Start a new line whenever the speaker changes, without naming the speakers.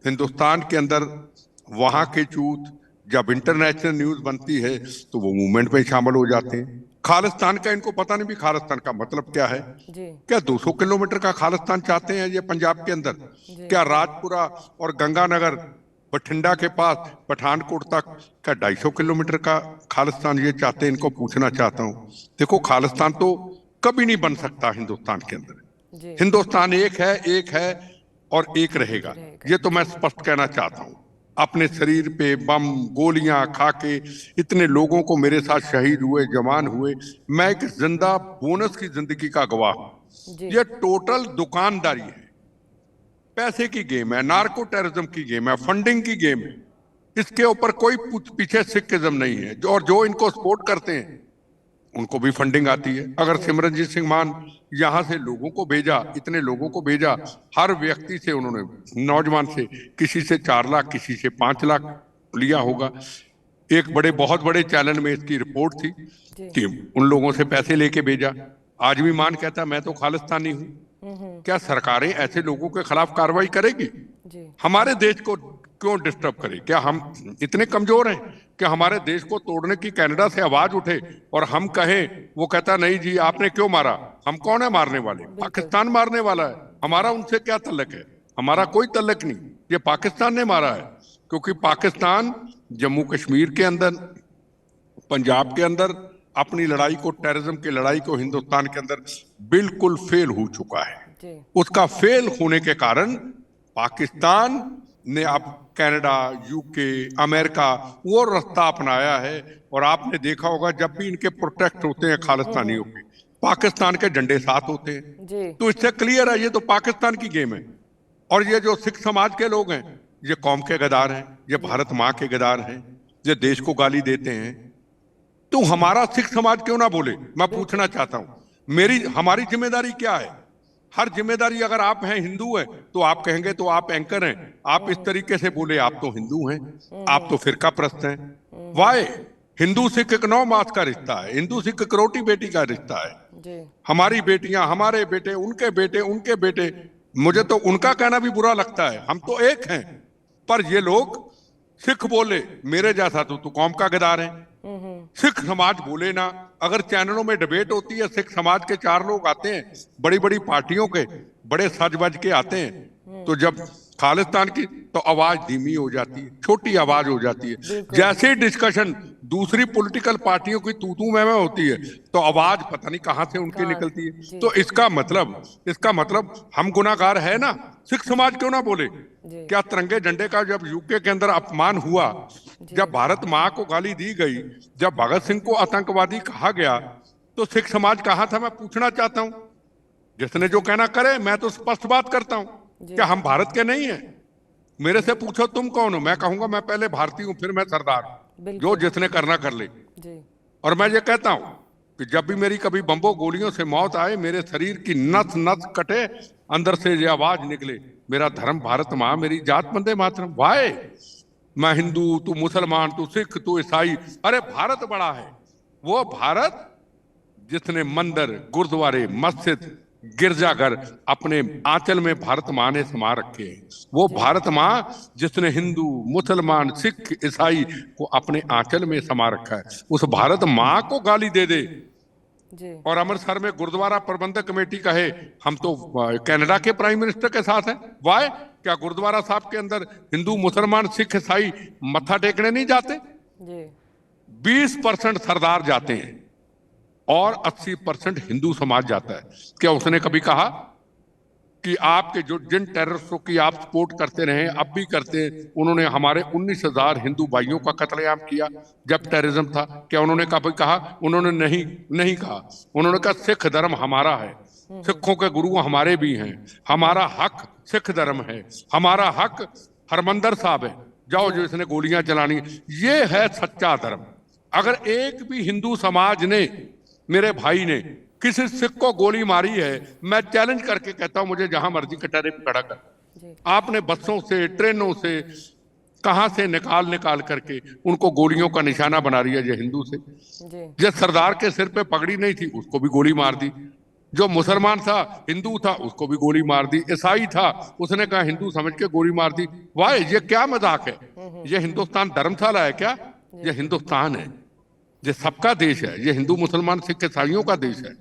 हिंदुस्तान के अंदर वहां के चूत जब इंटरनेशनल न्यूज बनती है तो वो मूवमेंट में शामिल हो जाते हैं। खालिस्तान का इनको पता नहीं भी खालिस्तान का मतलब क्या है।
जी
क्या 200 किलोमीटर का खालिस्तान चाहते हैं ये पंजाब के अंदर?
जी
क्या राजपुरा और गंगानगर बठिंडा के पास पठानकोट तक क्या 250 किलोमीटर का खालिस्तान ये चाहते हैं? इनको पूछना चाहता हूँ। देखो, खालिस्तान तो कभी नहीं बन सकता हिंदुस्तान के अंदर।
जी
हिंदुस्तान एक है और एक
एक
रहेगा।
रहेगा।
ये तो मैं
जी
स्पष्ट कहना चाहता हूँ। अपने शरीर पे बम गोलियां खा के इतने लोगों को मेरे साथ शहीद हुए, जवान हुए, मैं एक जिंदा बोनस की जिंदगी का गवाह हूं।
जी
ये टोटल दुकानदारी है, पैसे की गेम है, नार्को टेररिज्म की गेम है, फंडिंग की गेम है। इसके ऊपर कोई पीछे सिखिज्म नहीं है। और जो इनको सपोर्ट करते हैं उनको भी फंडिंग आती है। अगर
जी
सिमरनजीत सिंह मान यहां से लोगों को भेजा, इतने लोगों को भेजा, हर व्यक्ति से उन्होंने, नौजवान से, किसी से 4 लाख, किसी से 5 लाख लिया होगा। एक बहुत बड़े चैनल में इसकी रिपोर्ट थी
जी
कि उन लोगों से पैसे लेके भेजा। आज भी मान कहता मैं तो खालिस्तानी हूं। क्या सरकारें ऐसे लोगों के खिलाफ कार्रवाई करेगी?
जी
हमारे देश को क्यों डिस्टर्ब करे? क्या हम इतने कमजोर हैं कि हमारे देश को तोड़ने की कनाडा से आवाज उठे और हम कहें? वो कहता नहीं जी, आपने क्यों मारा? हम कौन है मारने वाले?
बिल्कुल।
पाकिस्तान मारने वाला है।
जी
हमारा उनसे क्या तल्लक है? हमारा कोई तल्लक नहीं। ये पाकिस्तान ने मारा है, क्योंकि पाकिस्तान जम्मू कश्मीर के अंदर, पंजाब के अंदर अपनी लड़ाई को, टेररिज्म की लड़ाई को हिंदुस्तान के अंदर बिल्कुल फेल हो चुका है।
जी
उसका फेल होने के कारण पाकिस्तान ने अब कनाडा, यूके, अमेरिका वो रास्ता अपनाया है। और आपने देखा होगा जब भी इनके प्रोटेस्ट होते हैं खालिस्तानियों के, पाकिस्तान के झंडे साथ होते हैं।
जी
तो इससे क्लियर है ये तो पाकिस्तान की गेम है। और ये जो सिख समाज के लोग हैं, ये कौम के गद्दार हैं, ये
जी
भारत माँ के गद्दार हैं, ये देश को गाली देते हैं। तो हमारा सिख समाज क्यों ना बोले? मैं
बिल्कुल।
पूछना चाहता हूं। मेरी हमारी जिम्मेदारी क्या है? हर जिम्मेदारी, अगर आप हैं हिंदू हैं तो आप कहेंगे तो आप एंकर हैं, आप इस तरीके से बोले, आप तो हिंदू हैं, आप तो फिरका प्रस्त हैं। वाय? हिंदू सिख एक 9 मास का रिश्ता है, हिंदू सिख एक रोटी बेटी का रिश्ता है।
जी
हमारी बेटियां, हमारे बेटे, उनके बेटे, उनके बेटे, मुझे तो उनका कहना भी बुरा लगता है, हम तो एक हैं। पर ये लोग सिख बोले मेरे जैसा तो तू कौम का गद्दार है। सिख समाज बोले ना, अगर चैनलों में डिबेट होती है, सिख समाज के 4 लोग आते हैं, बड़ी बड़ी पार्टियों के, बड़े सज बज के आते हैं, तो जब खालिस्तान की, तो आवाज धीमी हो जाती है, छोटी आवाज हो जाती है।
बिल्कुल।
जैसे ही डिस्कशन दूसरी पॉलिटिकल पार्टियों की तू तू मैं होती है, तो आवाज पता नहीं कहां से उनकी
कहाँ?
निकलती है।
जी
तो इसका मतलब हम गुनाहगार है ना? सिख समाज क्यों ना बोले?
जी
क्या तिरंगे झंडे का जब यूके के अंदर अपमान हुआ,
जी
जब भारत माँ को गाली दी गई, जब भगत सिंह को आतंकवादी कहा गया, तो सिख समाज कहाँ था? मैं पूछना चाहता हूं। जिसने जो कहना करे, मैं तो स्पष्ट बात करता हूं।
जी
क्या हम भारत के नहीं हैं? मेरे से पूछो तुम कौन हो, मैं कहूंगा मैं पहले भारतीय हूं, फिर मैं सरदार हूं। जो
बिल्कुल।
जिसने करना कर ले।
जी
और मैं ये कहता हूं कि जब भी मेरी कभी बम्बों गोलियों से मौत आए, मेरे शरीर की नस नस कटे, अंदर से ये आवाज निकले, मेरा धर्म भारत माँ, मेरी जात वंदे मातरम। वाहे? मैं हिंदू, तू मुसलमान, तू सिख, तू ईसाई, अरे भारत बड़ा है। वो भारत जिसने मंदिर, गुरुद्वारे, मस्जिद, गिरजाघर अपने आंचल में भारत माँ ने समा रखे हैं। वो
जी
भारत माँ जिसने हिंदू, मुसलमान, सिख, ईसाई को अपने आंचल में समा रखा है, उस भारत माँ को गाली दे दे
जी
और अमृतसर में गुरुद्वारा प्रबंधक कमेटी कहे हम तो कनाडा के प्राइम मिनिस्टर के साथ हैं। वाय? क्या गुरुद्वारा साहब के अंदर हिंदू, मुसलमान, सिख, ईसाई मत्था टेकने नहीं जाते?
जी
20% सरदार जाते हैं और 80% हिंदू समाज जाता है। क्या उसने कभी कहा कि आपके जो जिन टेररिस्टों की आप सपोर्ट करते रहे, अब भी करते हैं, उन्होंने हमारे 19,000 हिंदू भाइयों का कत्लेआम किया जब टेररिज्म था? क्या उन्होंने कभी कहा? उन्होंने नहीं नहीं कहा। उन्होंने कहा सिख धर्म हमारा है, सिखों के गुरु हमारे भी हैं, हमारा हक सिख धर्म है, हमारा हक हरमंदर साहब है, जाओ
जी
जो इसने गोलियां चलानी। ये है सच्चा धर्म। अगर एक भी हिंदू समाज ने, मेरे भाई ने, किसी सिख को गोली मारी है, मैं चैलेंज करके कहता हूं मुझे जहां मर्जी कटहरे पे खड़ा कर।
जी
आपने बसों से, ट्रेनों से, कहां से निकाल निकाल करके उनको गोलियों का निशाना बना रही है ये हिंदू से।
जी
जिस सरदार के सिर पे पगड़ी नहीं थी उसको भी गोली मार दी। जो मुसलमान था, हिंदू था, उसको भी गोली मार दी। ईसाई था, उसने कहा हिंदू समझ के गोली मार दी। वाह, ये क्या मजाक है? ये हिंदुस्तान धर्मशाला है क्या? ये हिंदुस्तान है, ये सबका देश है, ये हिंदू मुसलमान सिख ईसाइयों का देश है।